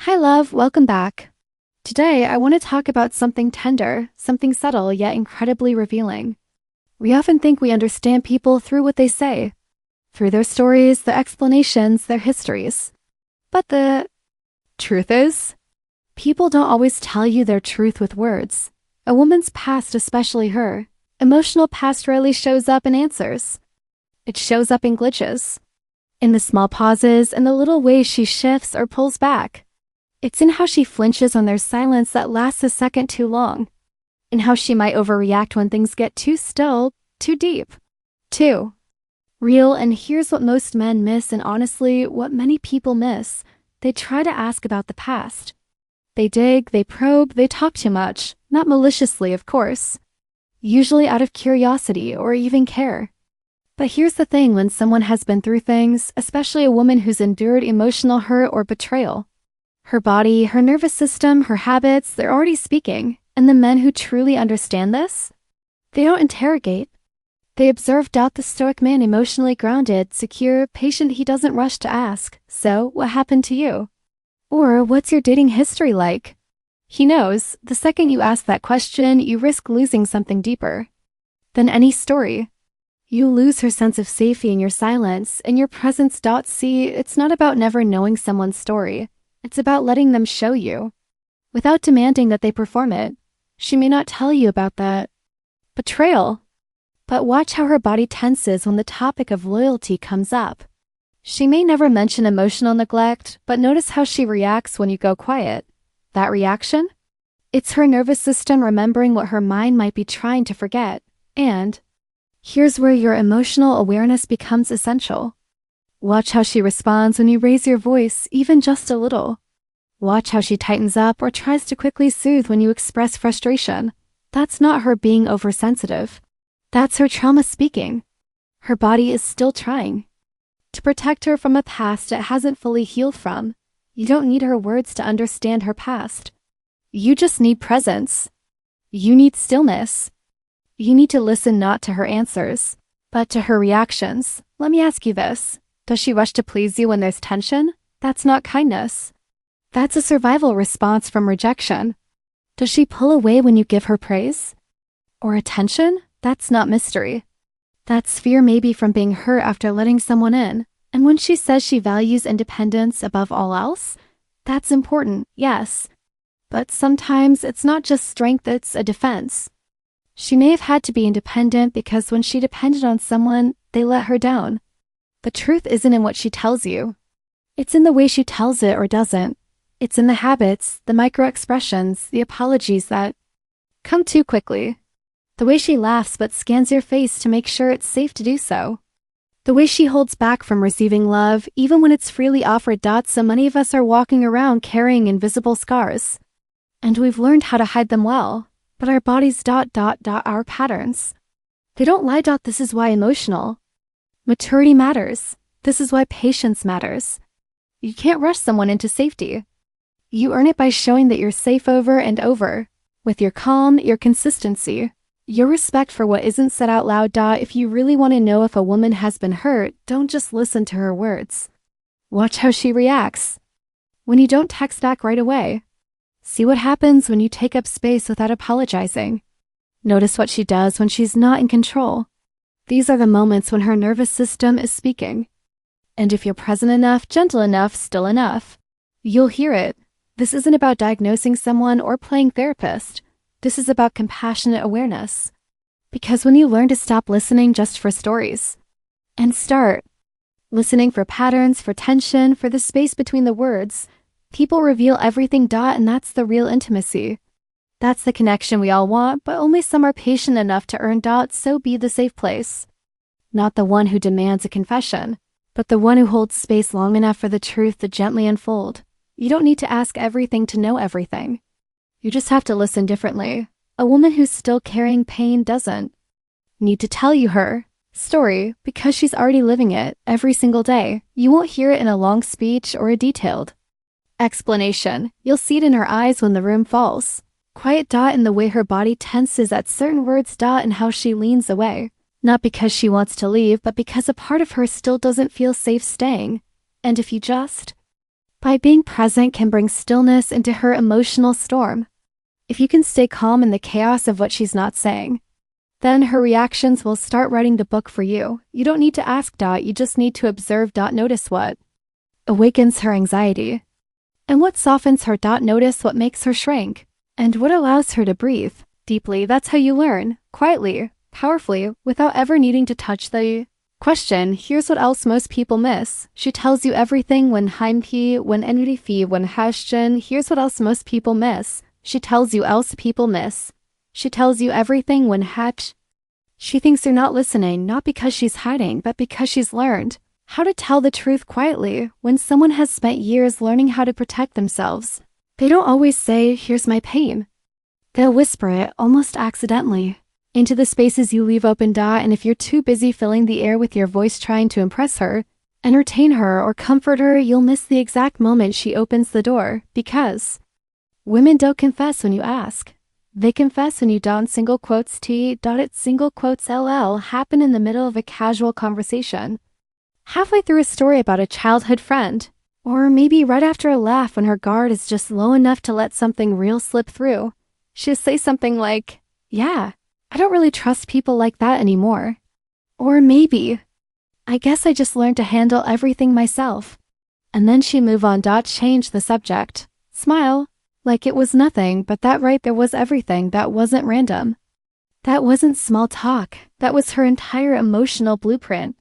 Hi, love. Welcome back. Today, I want to talk about something tender, something subtle yet incredibly revealing. We often think we understand people through what they say, through their stories, their explanations, their histories. But the truth is, people don't always tell you their truth with words. A woman's past, especially her emotional past, rarely shows up in answers. It shows up in glitches, in the small pauses, and the little ways she shifts or pulls back. It's in how she flinches when there's silence that lasts a second too long, in how she might overreact when things get too still, too deep, too real. And here's what most men miss, and honestly, what many people miss. They try to ask about the past. They dig, they probe, they talk too much, not maliciously, of course, usually out of curiosity or even care. But here's the thing: when someone has been through things, especially a woman who's endured emotional hurt or betrayal, her body, her nervous system, her habits, they're already speaking. And the men who truly understand this, they don't interrogate. They observe. The stoic man, emotionally grounded, secure, patient, he doesn't rush to ask, "So, what happened to you?" Or, "What's your dating history like?" He knows, the second you ask that question, you risk losing something deeper than any story. You lose her sense of safety in your silence, and your presence. See, it's not about never knowing someone's story. It's about letting them show you, without demanding that they perform it. She may not tell you about that betrayal, but watch how her body tenses when the topic of loyalty comes up. She may never mention emotional neglect, but notice how she reacts when you go quiet. That reaction? It's her nervous system remembering what her mind might be trying to forget. And here's where your emotional awareness becomes essential. Watch how she responds when you raise your voice, even just a little. Watch how she tightens up or tries to quickly soothe when you express frustration. That's not her being oversensitive. That's her trauma speaking. Her body is still trying to protect her from a past it hasn't fully healed from. You don't need her words to understand her past. You just need presence. You need stillness. You need to listen not to her answers, but to her reactions. Let me ask you this. Does she rush to please you when there's tension? That's not kindness. That's a survival response from rejection. Does she pull away when you give her praise or attention? That's not mystery. That's fear, maybe from being hurt after letting someone in. And when she says she values independence above all else, that's important, yes. But sometimes it's not just strength, it's a defense. She may have had to be independent because when she depended on someone, they let her down. The truth isn't in what she tells you. It's in the way she tells it or doesn't. It's in the habits, the micro-expressions, the apologies that come too quickly. The way she laughs but scans your face to make sure it's safe to do so. The way she holds back from receiving love, even when it's freely offered. So many of us are walking around carrying invisible scars. And we've learned how to hide them well. But our bodies. Our patterns. They don't lie. This is why emotional maturity matters. This is why patience matters. You can't rush someone into safety. You earn it by showing that you're safe over and over, with your calm, your consistency, your respect for what isn't said out loud. If you really want to know if a woman has been hurt, don't just listen to her words. Watch how she reacts when you don't text back right away. See what happens when you take up space without apologizing. Notice what she does when she's not in control. These are the moments when her nervous system is speaking. And if you're present enough, gentle enough, still enough, you'll hear it. This isn't about diagnosing someone or playing therapist. This is about compassionate awareness. Because when you learn to stop listening just for stories and start listening for patterns, for tension, for the space between the words, people reveal everything. And that's the real intimacy. That's the connection we all want, but only some are patient enough to earn. So be the safe place. Not the one who demands a confession, but the one who holds space long enough for the truth to gently unfold. You don't need to ask everything to know everything. You just have to listen differently. A woman who's still carrying pain doesn't need to tell you her story because she's already living it every single day. You won't hear it in a long speech or a detailed explanation. You'll see it in her eyes when the room falls. Quiet. In the way her body tenses at certain words. And how she leans away. Not because she wants to leave, but because a part of her still doesn't feel safe staying. And if you just By being present can bring stillness into her emotional storm. If you can stay calm in the chaos of what she's not saying, then her reactions will start writing the book for you. You don't need to ask. You just need to observe. Notice what awakens her anxiety, and what softens her. Notice what makes her shrink, and what allows her to breathe deeply. That's how you learn, quietly, powerfully, without ever needing to touch the question. Here's what else most people miss. She tells you everything when heimpi, when NDF, when hashchen. Here's what else most people miss. She tells you else people miss. She tells you everything when hatch. She thinks you're not listening, not because she's hiding, but because she's learned how to tell the truth quietly. When someone has spent years learning how to protect themselves, they don't always say, here's my pain. They'll whisper it, almost accidentally, into the spaces you leave open. And if you're too busy filling the air with your voice trying to impress her, entertain her, or comfort her, you'll miss the exact moment she opens the door. Because women don't confess when you ask. They confess when you don't. Single quotes T. It single quotes LL happen in the middle of a casual conversation, halfway through a story about a childhood friend, or maybe right after a laugh when her guard is just low enough to let something real slip through. She'll say something like, yeah, I don't really trust people like that anymore. Or maybe, I guess I just learned to handle everything myself. And then she move on. Change the subject. Smile. Like it was nothing, but that right there was everything. That wasn't random. That wasn't small talk. That was her entire emotional blueprint,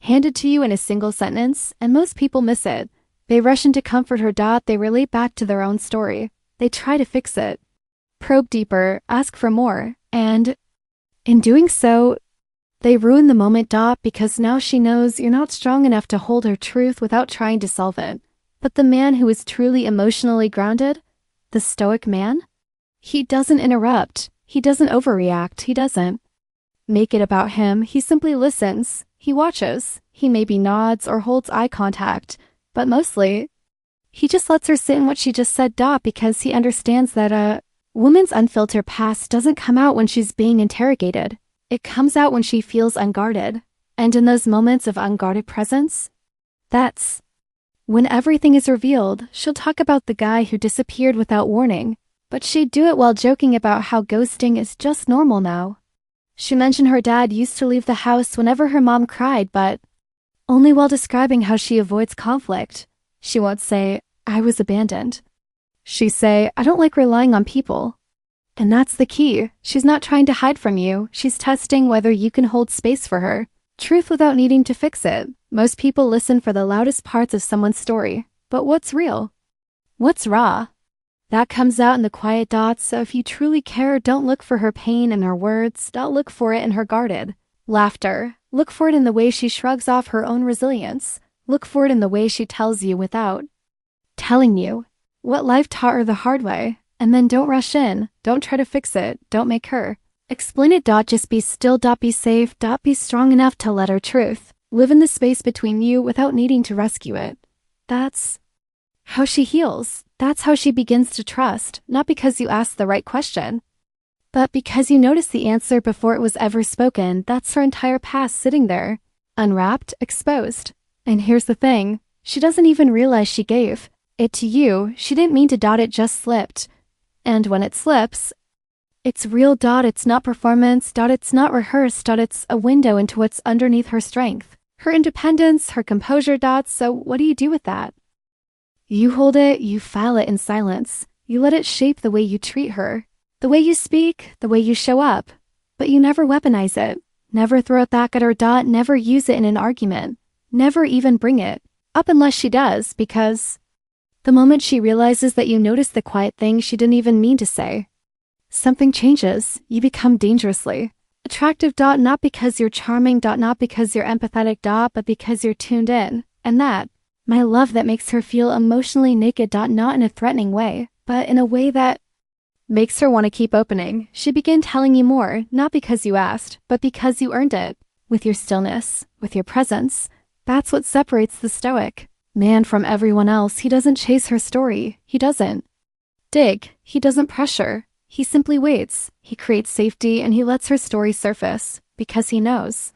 handed to you in a single sentence, and most people miss it. They rush in to comfort her. They relate back to their own story. They try to fix it, probe deeper, ask for more, and in doing so, they ruin the moment. Because now she knows you're not strong enough to hold her truth without trying to solve it. But the man who is truly emotionally grounded, the stoic man, he doesn't interrupt. He doesn't overreact. He doesn't make it about him. He simply listens. He watches. He maybe nods or holds eye contact, but mostly, he just lets her sit in what she just said. Because he understands that a woman's unfiltered past doesn't come out when she's being interrogated. It comes out when she feels unguarded. And in those moments of unguarded presence, that's when everything is revealed. She'll talk about the guy who disappeared without warning, but she'd do it while joking about how ghosting is just normal now. She mentioned her dad used to leave the house whenever her mom cried, but only while describing how she avoids conflict. She won't say, I was abandoned. She'd say, I don't like relying on people. And that's the key. She's not trying to hide from you. She's testing whether you can hold space for her. Truth without needing to fix it. Most people listen for the loudest parts of someone's story. But what's real? What's raw? That comes out in the quiet. So if you truly care, don't look for her pain in her words. Don't look for it in her guarded laughter. Look for it in the way she shrugs off her own resilience. Look for it in the way she tells you without telling you what life taught her the hard way. And then don't rush in. Don't try to fix it. Don't make her explain it. Just be still. Be safe. Be strong enough to let her truth live in the space between you without needing to rescue it. That's how she heals. That's how she begins to trust, not because you asked the right question, but because you noticed the answer before it was ever spoken. That's her entire past sitting there, unwrapped, exposed. And here's the thing, she doesn't even realize she gave it to you. She didn't mean to. It just slipped. And when it slips, it's real. It's not performance. It's not rehearsed. It's a window into what's underneath her strength, her independence, her composure. So what do you do with that? You hold it, you file it in silence. You let it shape the way you treat her, the way you speak, the way you show up. But you never weaponize it. Never throw it back at her. Never use it in an argument. Never even bring it up unless she does, because the moment she realizes that you noticed the quiet thing she didn't even mean to say, something changes. You become dangerously attractive. Not because you're charming. Not because you're empathetic. But because you're tuned in. And that, my love, that makes her feel emotionally naked. Not in a threatening way, but in a way that makes her want to keep opening. She began telling you more, not because you asked, but because you earned it. With your stillness, with your presence. That's what separates the stoic man from everyone else. He doesn't chase her story. He doesn't dig. He doesn't pressure. He simply waits. He creates safety, and he lets her story surface because he knows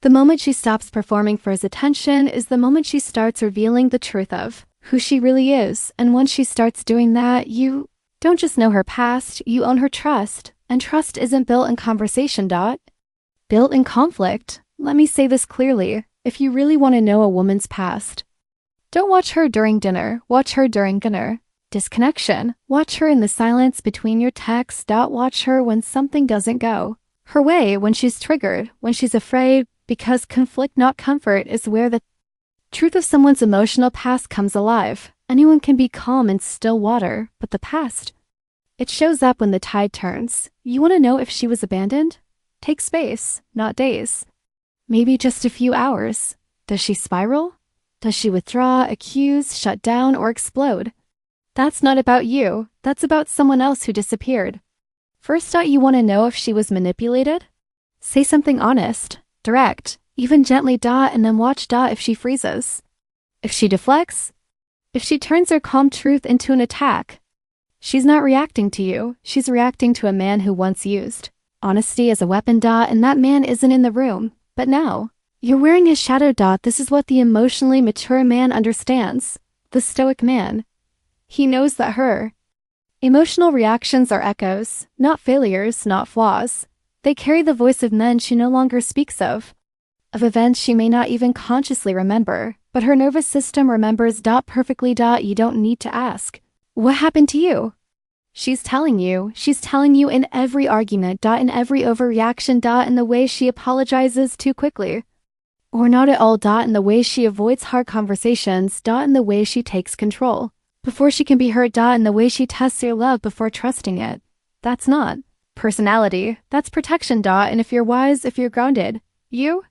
the moment she stops performing for his attention is the moment she starts revealing the truth of who she really is, and once she starts doing that, you don't just know her past, you own her trust, and trust isn't built in conversation. Built in conflict. Let me say this clearly, if you really want to know a woman's past, don't watch her during dinner, watch her during dinner. Disconnection. Watch her in the silence between your texts. Watch her when something doesn't go her way, when she's triggered, when she's afraid, because conflict, not comfort, is where the truth of someone's emotional past comes alive. Anyone can be calm in still water, but the past, it shows up when the tide turns. You want to know if she was abandoned? Take space, not days. Maybe just a few hours. Does she spiral? Does she withdraw, accuse, shut down, or explode? That's not about you. That's about someone else who disappeared. First, you want to know if she was manipulated? Say something honest, direct, even gently, and then watch if she freezes. If she deflects, if she turns her calm truth into an attack, she's not reacting to you, she's reacting to a man who once used honesty as a weapon, and that man isn't in the room, but now, you're wearing his shadow. This is what the emotionally mature man understands, the stoic man. He knows that her emotional reactions are echoes, not failures, not flaws. They carry the voice of men she no longer speaks of events she may not even consciously remember, but her nervous system remembers perfectly. You don't need to ask, what happened to you? She's telling you in every argument, in every overreaction, in the way she apologizes too quickly, or not at all, in the way she avoids hard conversations, in the way she takes control before she can be hurt, in the way she tests your love before trusting it. That's not personality, that's protection, and if you're wise, if you're grounded, you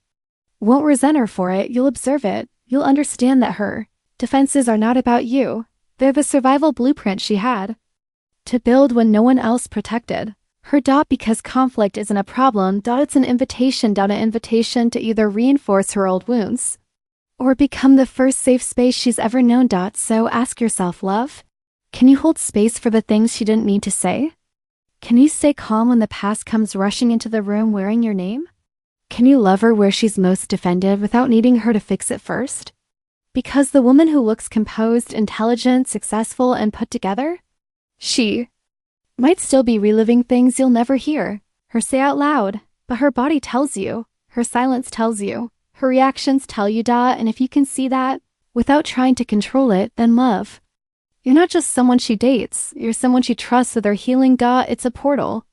won't resent her for it. You'll observe it. You'll understand that her defenses are not about you. They're the survival blueprint she had to build when no one else protected her. Because conflict isn't a problem. It's an invitation. An invitation to either reinforce her old wounds or become the first safe space she's ever known. So ask yourself, love, can you hold space for the things she didn't mean to say? Can you stay calm when the past comes rushing into the room wearing your name? Can you love her where she's most defended without needing her to fix it first? Because the woman who looks composed, intelligent, successful, and put together, she might still be reliving things you'll never hear her say out loud, but her body tells you, her silence tells you, her reactions tell you. And if you can see that without trying to control it, then love. You're not just someone she dates, you're someone she trusts with her healing. It's a portal,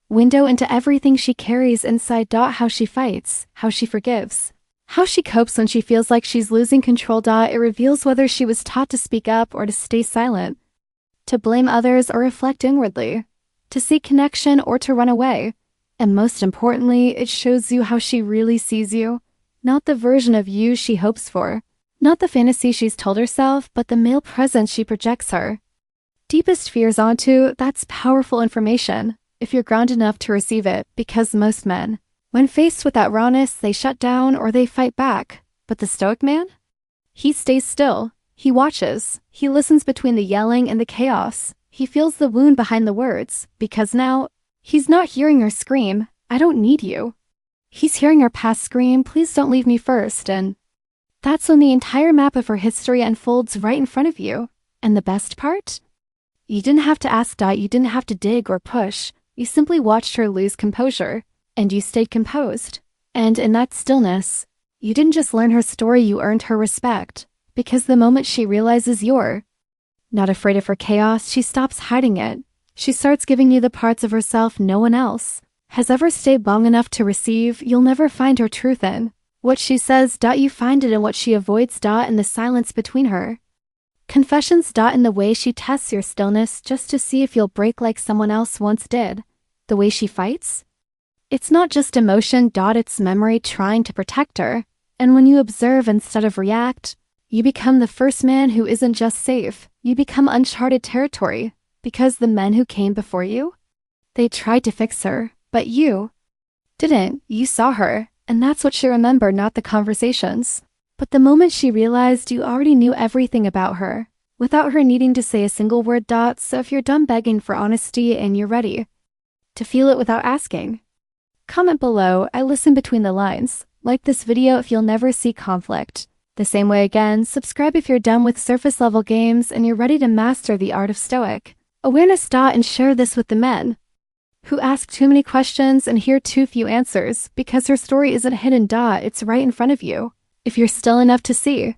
window into everything she carries inside. How she fights, how she forgives, how she copes when she feels like she's losing control. It reveals whether she was taught to speak up or to stay silent, to blame others or reflect inwardly, to seek connection or to run away. And most importantly, it shows you how she really sees you, not the version of you she hopes for, not the fantasy she's told herself, but the male presence she projects her deepest fears onto. That's powerful information if you're grounded enough to receive it, because most men, when faced with that rawness, they shut down or they fight back. But the stoic man? He stays still. He watches. He listens between the yelling and the chaos. He feels the wound behind the words, because now he's not hearing her scream, I don't need you. He's hearing her past scream, please don't leave me first. And that's when the entire map of her history unfolds right in front of you. And the best part? You didn't have to ask. You didn't have to dig or push. You simply watched her lose composure, and you stayed composed. And in that stillness, you didn't just learn her story, you earned her respect. Because the moment she realizes you're not afraid of her chaos, she stops hiding it. She starts giving you the parts of herself no one else has ever stayed long enough to receive. You'll never find her truth in what she says. You find it in what she avoids. In the silence between her confessions. In the way she tests your stillness just to see if you'll break like someone else once did. The way she fights? It's not just emotion. It's memory trying to protect her. And when you observe instead of react, you become the first man who isn't just safe. You become uncharted territory. Because the men who came before you, they tried to fix her, but you didn't. You saw her, and that's what she remembered, not the conversations. But the moment she realized you already knew everything about her, without her needing to say a single word. So if you're done begging for honesty and you're ready to feel it without asking, comment below. I listen between the lines. Like this video if you'll never see conflict The same way again, subscribe if you're done with surface level games and you're ready to master the art of stoic awareness. And share this with the men who ask too many questions and hear too few answers, because her story isn't hidden. It's right in front of you. If you're still enough to see.